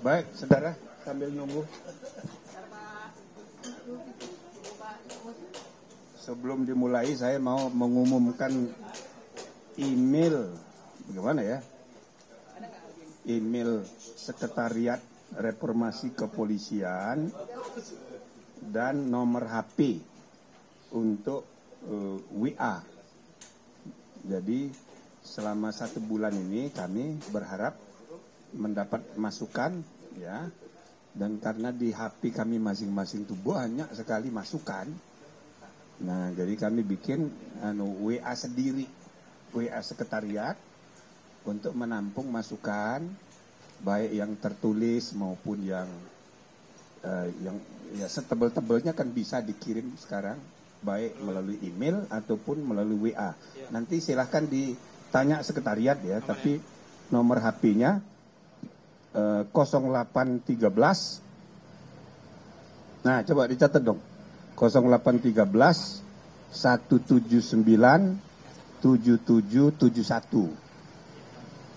Baik, saudara, sambil nunggu. Sebelum dimulai, saya mau mengumumkan email, bagaimana ya? Email Sekretariat Reformasi Kepolisian dan nomor HP untuk WA. Jadi selama 1 bulan ini kami berharap mendapat masukan, ya, dan karena di HP kami masing-masing itu banyak sekali masukan. Nah, jadi kami bikin WA sendiri, WA sekretariat untuk menampung masukan baik yang tertulis maupun yang ya setebel-tebelnya kan bisa dikirim sekarang baik melalui email ataupun melalui WA. Nanti silahkan ditanya sekretariat ya, tapi nomor HP-nya 0813. Nah, coba dicatat dong. 0813 179 7771.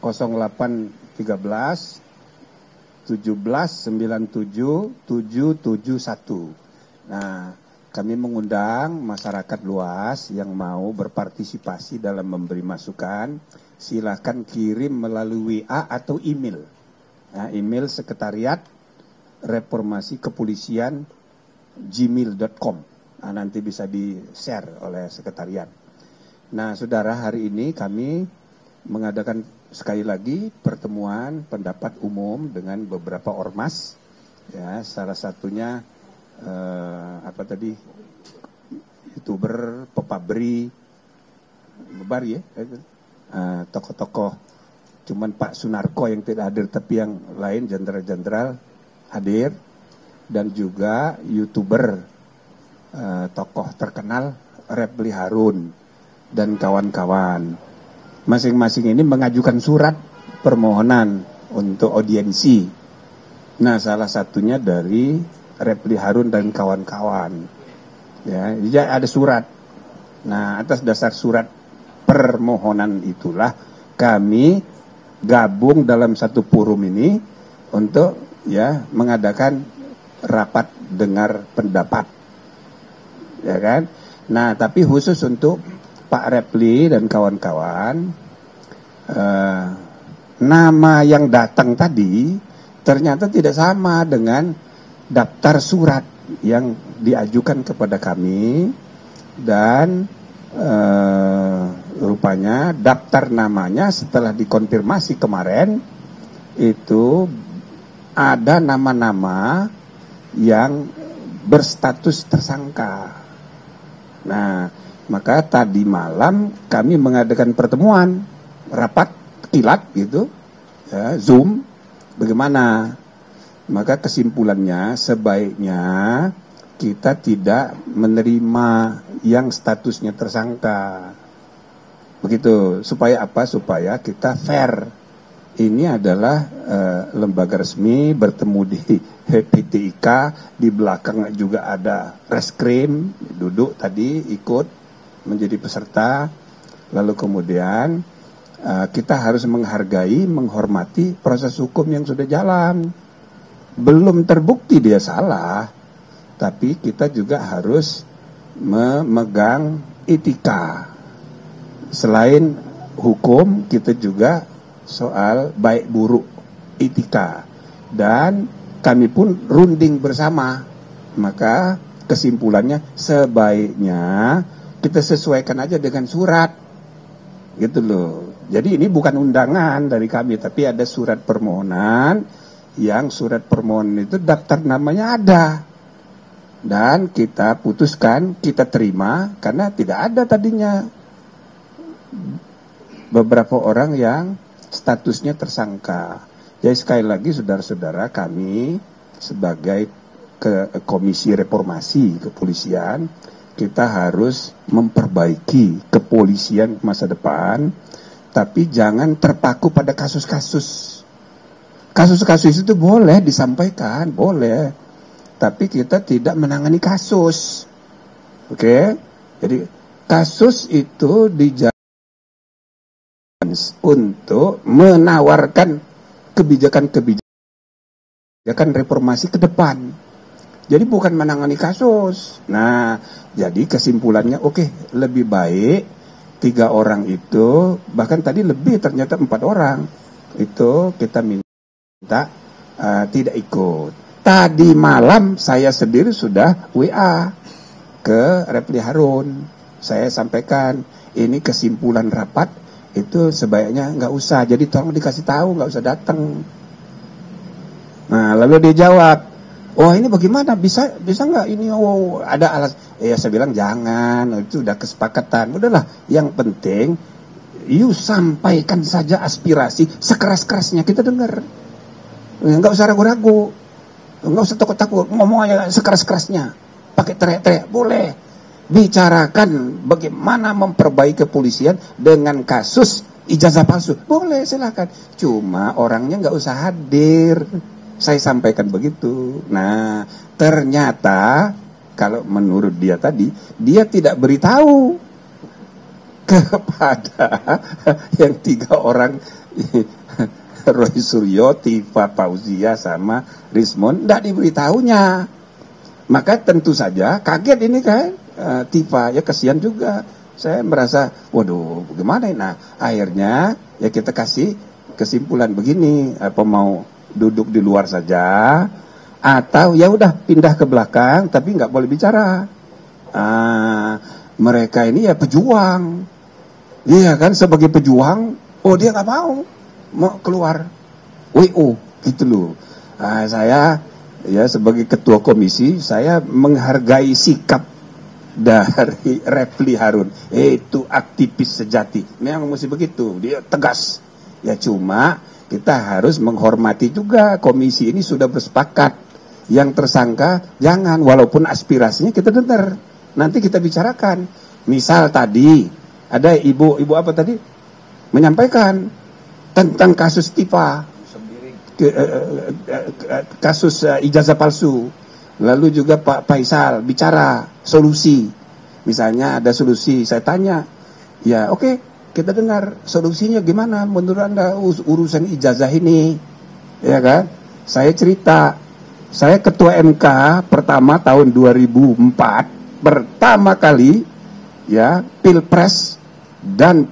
0813 1797 771. Nah, kami mengundang masyarakat luas yang mau berpartisipasi dalam memberi masukan, silakan kirim melalui WA atau email. Nah, email Sekretariat Reformasi Kepolisian gmail.com. Nah, nanti bisa di-share oleh sekretariat. Nah, saudara, hari ini kami mengadakan sekali lagi pertemuan pendapat umum dengan beberapa ormas. Ya, salah satunya YouTuber, Pepabri, ya, tokoh-tokoh. Cuman Pak Sunarko yang tidak hadir, tapi yang lain jenderal-jenderal hadir, dan juga YouTuber tokoh terkenal Refli Harun dan kawan-kawan. Masing-masing ini mengajukan surat permohonan untuk audiensi. Nah, salah satunya dari Refli Harun dan kawan-kawan. Ya, jadi ada surat. Nah, atas dasar surat permohonan itulah kami gabung dalam satu forum ini untuk ya mengadakan rapat dengar pendapat, ya kan? Nah, tapi khusus untuk Pak Refli dan kawan-kawan, nama yang datang tadi ternyata tidak sama dengan daftar surat yang diajukan kepada kami, dan rupanya daftar namanya setelah dikonfirmasi kemarin itu ada nama-nama yang berstatus tersangka. Nah, maka tadi malam kami mengadakan pertemuan rapat kilat gitu, ya, Zoom. Bagaimana? Maka kesimpulannya sebaiknya kita tidak menerima yang statusnya tersangka. Begitu, supaya apa? Supaya kita fair. Ini adalah lembaga resmi, bertemu di PTIK, di belakang juga ada reskrim, duduk tadi ikut menjadi peserta. Lalu kemudian kita harus menghargai, menghormati proses hukum yang sudah jalan. Belum terbukti dia salah, tapi kita juga harus memegang etika. Selain hukum, kita juga soal baik buruk etika. Dan kami pun runding bersama. Maka kesimpulannya sebaiknya kita sesuaikan aja dengan surat. Gitu loh. Jadi ini bukan undangan dari kami, tapi ada surat permohonan, yang surat permohonan itu daftar namanya ada. Dan kita putuskan, kita terima, karena tidak ada tadinya beberapa orang yang statusnya tersangka. Jadi sekali lagi saudara-saudara, kami sebagai Komisi Reformasi Kepolisian, kita harus memperbaiki kepolisian masa depan, tapi jangan terpaku pada kasus-kasus. Kasus-kasus itu boleh disampaikan, boleh, tapi kita tidak menangani kasus. Oke? Jadi kasus itu dijalankan untuk menawarkan kebijakan-kebijakan ya kan reformasi ke depan. Jadi bukan menangani kasus. Nah, jadi kesimpulannya oke, lebih baik 3 orang itu, bahkan tadi lebih ternyata 4 orang itu kita minta tidak ikut. Tadi malam saya sendiri sudah WA ke Refli Harun. Saya sampaikan ini kesimpulan rapat itu sebaiknya nggak usah. Jadi tolong dikasih tahu, nggak usah datang. Nah, lalu dia jawab, oh ini bagaimana, bisa nggak ini, oh ada alas. Ya saya bilang jangan, itu udah kesepakatan. Udahlah, yang penting you sampaikan saja aspirasi sekeras-kerasnya, kita dengar. Nggak usah ragu-ragu, nggak usah takut-takut, ngomong aja sekeras-kerasnya, pakai teriak-teriak boleh. Bicarakan bagaimana memperbaiki kepolisian dengan kasus ijazah palsu, boleh silakan. Cuma orangnya nggak usah hadir. Saya sampaikan begitu. Nah, ternyata kalau menurut dia tadi, dia tidak beritahu kepada yang 3 orang, Roy Suryo, Tifa Fauzia, sama Rismon, tidak diberitahunya. Maka tentu saja kaget ini kan, Tifa, ya kasihan juga. Saya merasa, waduh, gimana ini? Nah, akhirnya ya kita kasih kesimpulan begini, apa mau duduk di luar saja, atau ya udah pindah ke belakang tapi nggak boleh bicara. Mereka ini ya pejuang, iya kan, sebagai pejuang, oh dia nggak mau keluar WO gitu loh. Saya ya sebagai ketua komisi, saya menghargai sikap dari Refli Harun, itu aktivis sejati, memang mesti begitu, dia tegas. Ya cuma kita harus menghormati juga, komisi ini sudah bersepakat, yang tersangka jangan, walaupun aspirasinya kita dengar, nanti kita bicarakan. Misal tadi ada ibu apa tadi menyampaikan tentang kasus Tifa, kasus ijazah palsu, lalu juga Pak Faisal bicara solusi, misalnya ada solusi, saya tanya, ya oke, kita dengar solusinya gimana menurut Anda urusan ijazah ini, ya kan? Saya cerita, saya ketua MK pertama tahun 2004, pertama kali ya Pilpres dan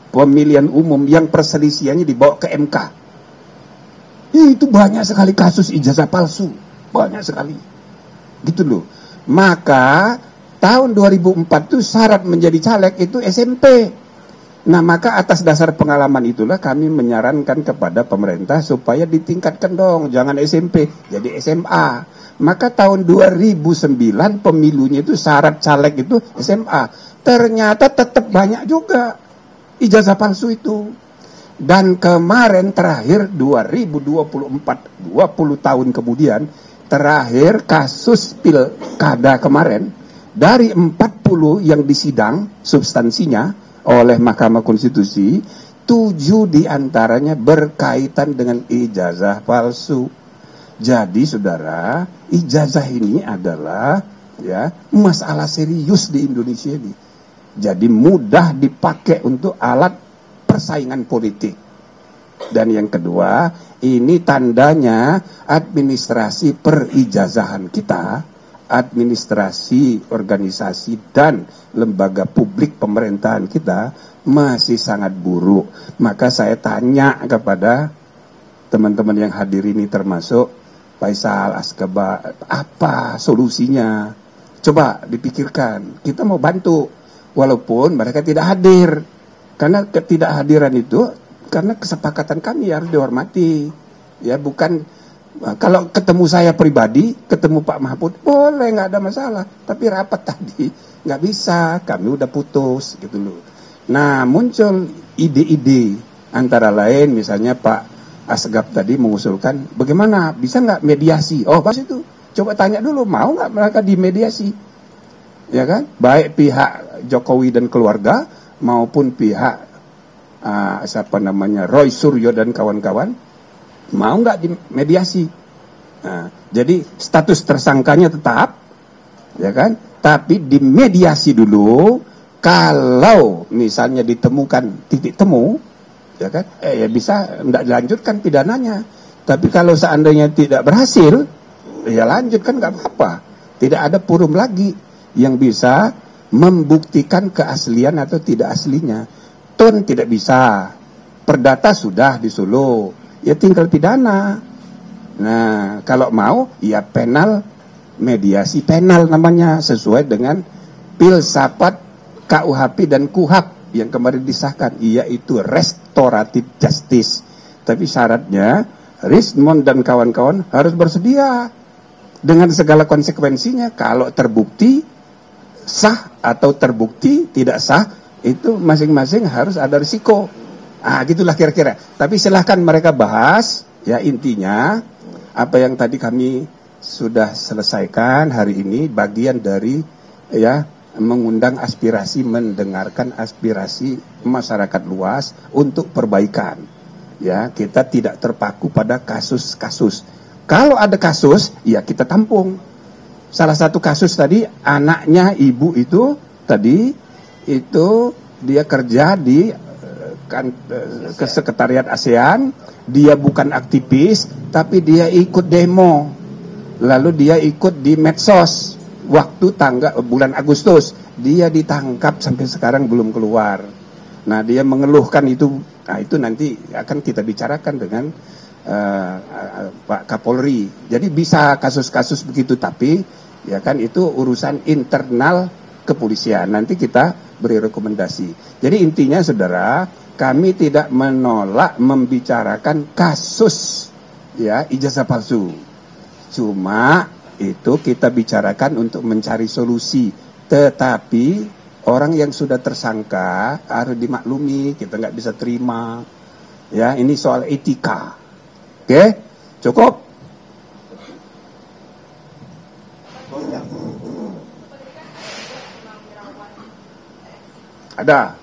pemilihan umum yang perselisihannya dibawa ke MK. Itu banyak sekali kasus ijazah palsu, banyak sekali, gitu loh. Maka tahun 2004 itu syarat menjadi caleg itu SMP. Nah, maka atas dasar pengalaman itulah kami menyarankan kepada pemerintah supaya ditingkatkan dong, jangan SMP, jadi SMA. Maka tahun 2009 pemilunya itu syarat caleg itu SMA. Ternyata tetap banyak juga ijazah palsu itu. Dan kemarin terakhir 2024, 20 tahun kemudian, terakhir kasus pilkada kemarin, dari 40 yang disidang substansinya oleh Mahkamah Konstitusi, 7 diantaranya berkaitan dengan ijazah palsu. Jadi saudara, ijazah ini adalah ya masalah serius di Indonesia ini. Jadi mudah dipakai untuk alat persaingan politik. Dan yang kedua, ini tandanya administrasi perijazahan kita, administrasi, organisasi, dan lembaga publik pemerintahan kita masih sangat buruk. Maka saya tanya kepada teman-teman yang hadir ini termasuk Faisal, Askaba, apa solusinya? Coba dipikirkan, kita mau bantu walaupun mereka tidak hadir. Karena ketidakhadiran itu karena kesepakatan kami harus dihormati. Ya, bukan kalau ketemu saya pribadi, ketemu Pak Mahfud, boleh, nggak ada masalah. Tapi rapat tadi nggak bisa, kami udah putus gitu loh. Nah, muncul ide-ide, antara lain misalnya Pak Asgab tadi mengusulkan, bagaimana bisa nggak mediasi? Oh, pas itu, coba tanya dulu, mau nggak mereka dimediasi? Ya kan? Baik pihak Jokowi dan keluarga maupun pihak Roy Suryo dan kawan-kawan, mau nggak dimediasi? Nah, jadi status tersangkanya tetap, ya kan? Tapi dimediasi dulu. Kalau misalnya ditemukan titik temu, ya kan? Ya bisa tidak dilanjutkan pidananya. Tapi kalau seandainya tidak berhasil, ya lanjut kan nggak apa-apa. Tidak ada forum lagi yang bisa membuktikan keaslian atau tidak aslinya. TUN tidak bisa, Perdata sudah di Solo, ya tinggal pidana. Nah, kalau mau, ya penal, mediasi penal namanya, sesuai dengan Filsafat KUHP dan KUHAP yang kemarin disahkan, yaitu restoratif justice. Tapi syaratnya, Rismond dan kawan-kawan harus bersedia dengan segala konsekuensinya. Kalau terbukti sah atau terbukti tidak sah, itu masing-masing harus ada risiko. Gitulah kira-kira. Tapi silahkan mereka bahas, ya intinya apa yang tadi kami sudah selesaikan hari ini, bagian dari ya mengundang aspirasi, mendengarkan aspirasi masyarakat luas untuk perbaikan. Ya, kita tidak terpaku pada kasus-kasus. Kalau ada kasus, ya kita tampung. Salah satu kasus tadi, anaknya ibu itu tadi itu dia kerja di Sekretariat ASEAN, dia bukan aktivis, tapi dia ikut demo. Lalu dia ikut di medsos. Waktu bulan Agustus, dia ditangkap sampai sekarang belum keluar. Nah, dia mengeluhkan itu. Nah, itu nanti akan kita bicarakan dengan Pak Kapolri. Jadi bisa kasus-kasus begitu, tapi ya kan itu urusan internal kepolisian. Nanti kita beri rekomendasi. Jadi intinya saudara, kami tidak menolak membicarakan kasus ya ijazah palsu. Cuma itu kita bicarakan untuk mencari solusi. Tetapi orang yang sudah tersangka harus dimaklumi, kita nggak bisa terima. Ya, ini soal etika. Oke, cukup. Ada.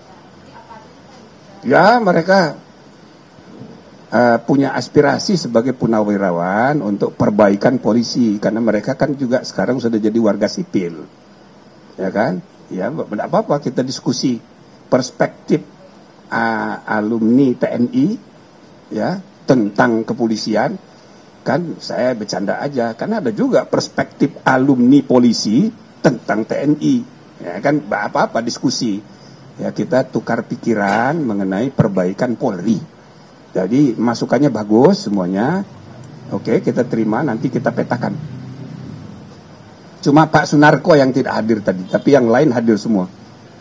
Ya, mereka punya aspirasi sebagai purnawirawan untuk perbaikan polisi, karena mereka kan juga sekarang sudah jadi warga sipil, ya kan? Ya, tidak apa-apa kita diskusi perspektif alumni TNI, ya tentang kepolisian. Kan saya bercanda aja, karena ada juga perspektif alumni polisi tentang TNI, ya kan? Apa-apa diskusi, ya kita tukar pikiran mengenai perbaikan Polri. Jadi masukannya bagus semuanya. Oke, kita terima, nanti kita petakan. Cuma Pak Sunarko yang tidak hadir tadi, tapi yang lain hadir semua.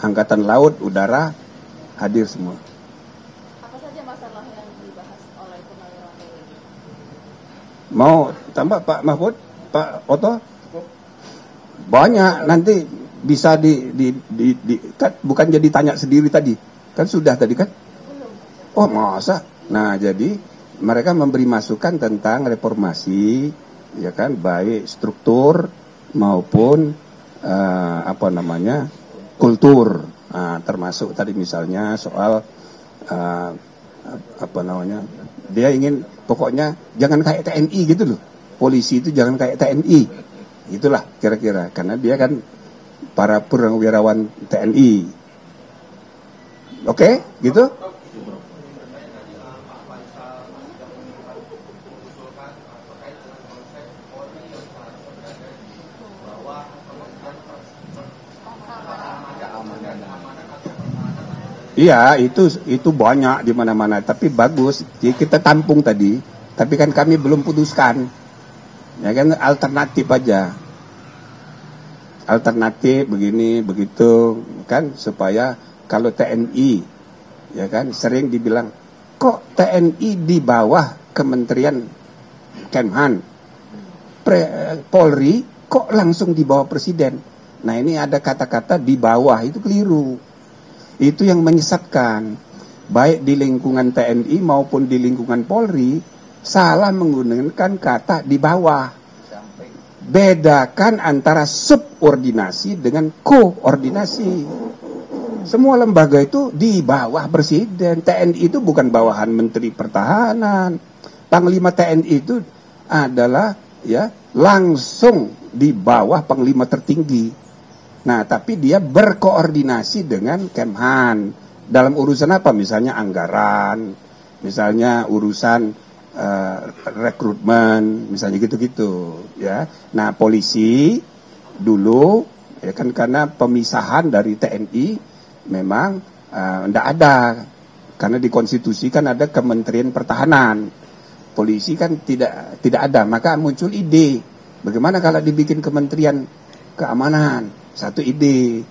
Angkatan Laut, Udara, hadir semua. Apa saja masalah yang dibahas oleh purnawirawan TNI? Mau tambah Pak Mahfud, Pak Oto? Banyak, nanti bisa kan bukan jadi tanya sendiri tadi. Kan sudah tadi kan? Oh masa? Nah, jadi mereka memberi masukan tentang reformasi, ya kan, baik struktur maupun kultur. Termasuk tadi misalnya soal dia ingin pokoknya jangan kayak TNI gitu loh. Polisi itu jangan kayak TNI. Itulah kira-kira, karena dia kan para purnawirawan TNI. Oke, gitu? Iya, itu banyak di mana-mana, tapi bagus. Jadi kita tampung tadi, tapi kan kami belum putuskan. Ya kan, alternatif aja. Alternatif begini, begitu kan, supaya kalau TNI, ya kan, sering dibilang kok TNI di bawah Kementerian Kemhan, Polri kok langsung di bawah Presiden. Nah, ini ada kata-kata di bawah, itu keliru. Itu yang menyesatkan, baik di lingkungan TNI maupun di lingkungan Polri, salah menggunakan kata di bawah. Bedakan antara subordinasi dengan koordinasi. Semua lembaga itu di bawah Presiden. TNI itu bukan bawahan Menteri Pertahanan. Panglima TNI itu adalah ya langsung di bawah Panglima tertinggi. Nah, tapi dia berkoordinasi dengan Kemhan dalam urusan apa? Misalnya anggaran, misalnya urusan rekrutmen, misalnya gitu-gitu, ya. Nah, polisi dulu, ya kan, karena pemisahan dari TNI memang tidak ada, karena di konstitusi kan ada Kementerian Pertahanan, polisi kan tidak ada, maka muncul ide, bagaimana kalau dibikin Kementerian Keamanan, satu ide,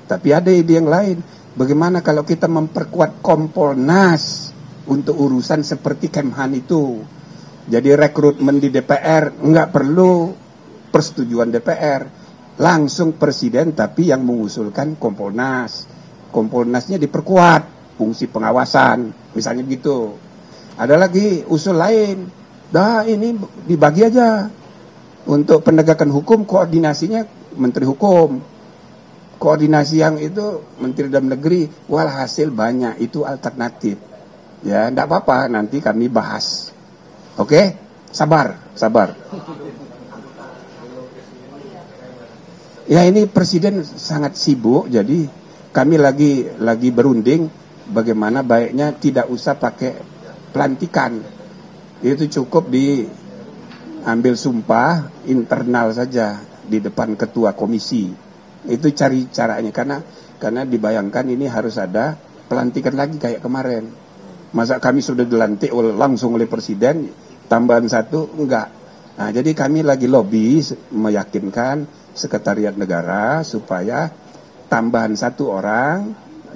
tapi ada ide yang lain, bagaimana kalau kita memperkuat Kompolnas untuk urusan seperti Kemhan itu. Jadi rekrutmen di DPR nggak perlu persetujuan DPR, langsung presiden, tapi yang mengusulkan Kompolnas. Kompolnasnya diperkuat, fungsi pengawasan, misalnya gitu. Ada lagi usul lain, ini dibagi aja untuk penegakan hukum, koordinasinya Menteri Hukum, koordinasi yang itu Menteri Dalam Negeri. Walhasil banyak itu alternatif. Ya, enggak apa-apa, nanti kami bahas. Oke? Sabar. Ya, ini presiden sangat sibuk, jadi kami lagi berunding bagaimana baiknya tidak usah pakai pelantikan. Itu cukup diambil sumpah internal saja di depan ketua komisi. Itu cari caranya, karena dibayangkan ini harus ada pelantikan lagi kayak kemarin. Masa kami sudah dilantik langsung oleh presiden, tambahan satu, enggak. Nah, jadi kami lagi lobby meyakinkan Sekretariat Negara supaya tambahan satu orang,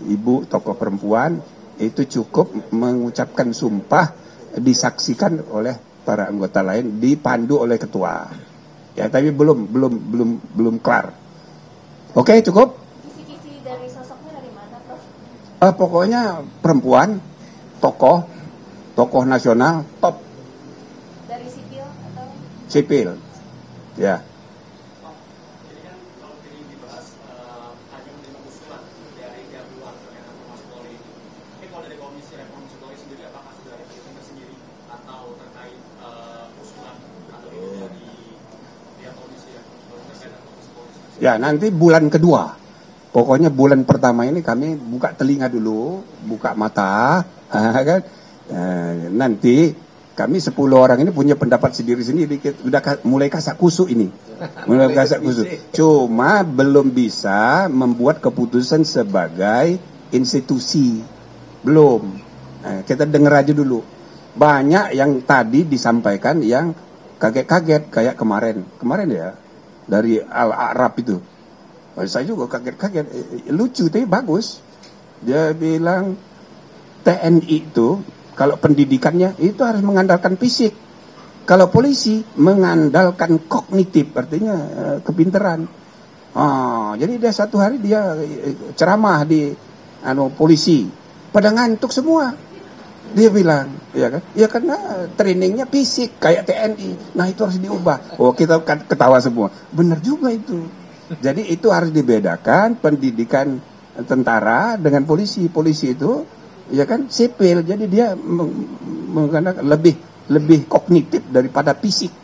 ibu tokoh perempuan, itu cukup mengucapkan sumpah, disaksikan oleh para anggota lain, dipandu oleh ketua. Ya, tapi belum kelar. Oke, cukup? Kisi-kisi dari sosoknya dari mana, Prof? Pokoknya perempuan, tokoh nasional, top. Dari sipil atau? Sipil, ya. Jadi kan kalau ini dibahas hanya menerima usulan dari pihak luar terkait dengan Mas Polri ini. Tapi kalau dari Komisi Reformasi Polri sendiri, apakah sudah ada perhitungan tersendiri atau terkait usulan atau itu dari pihak Komisi Reformasi Polri terkait dengan Komisi Polri sendiri? Ya, nanti bulan kedua. Pokoknya bulan pertama ini kami buka telinga dulu, buka mata, kan? Nanti kami 10 orang ini punya pendapat sendiri-sendiri. Udah mulai kasak kusuk ini. Mulai kasak kusuk. Cuma belum bisa membuat keputusan sebagai institusi. Belum. Kita dengar aja dulu. Banyak yang tadi disampaikan yang kaget-kaget. Kayak kemarin ya. Dari Al-A'rab itu. Saya juga kaget-kaget. Lucu tapi bagus. Dia bilang TNI itu kalau pendidikannya itu harus mengandalkan fisik. Kalau polisi mengandalkan kognitif, artinya kepintaran. Jadi dia satu hari dia ceramah di polisi, pada ngantuk semua. Dia bilang, ya kan? Ya karena trainingnya fisik kayak TNI. Nah, itu harus diubah. Oh, kita ketawa semua. Benar juga itu. Jadi itu harus dibedakan pendidikan tentara dengan polisi. Polisi itu ya kan sipil, jadi dia menggunakan lebih kognitif daripada fisik.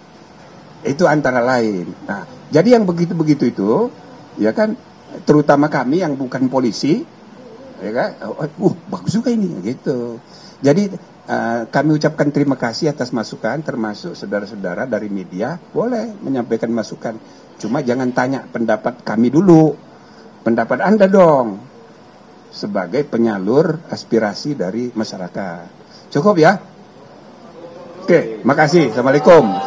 Itu antara lain. Nah, jadi yang begitu-begitu itu ya kan, terutama kami yang bukan polisi, ya kan, bagus juga ini gitu. Jadi kami ucapkan terima kasih atas masukan, termasuk saudara-saudara dari media boleh menyampaikan masukan. Cuma jangan tanya pendapat kami dulu, pendapat Anda dong, sebagai penyalur aspirasi dari masyarakat. Cukup ya? Oke, makasih. Assalamualaikum.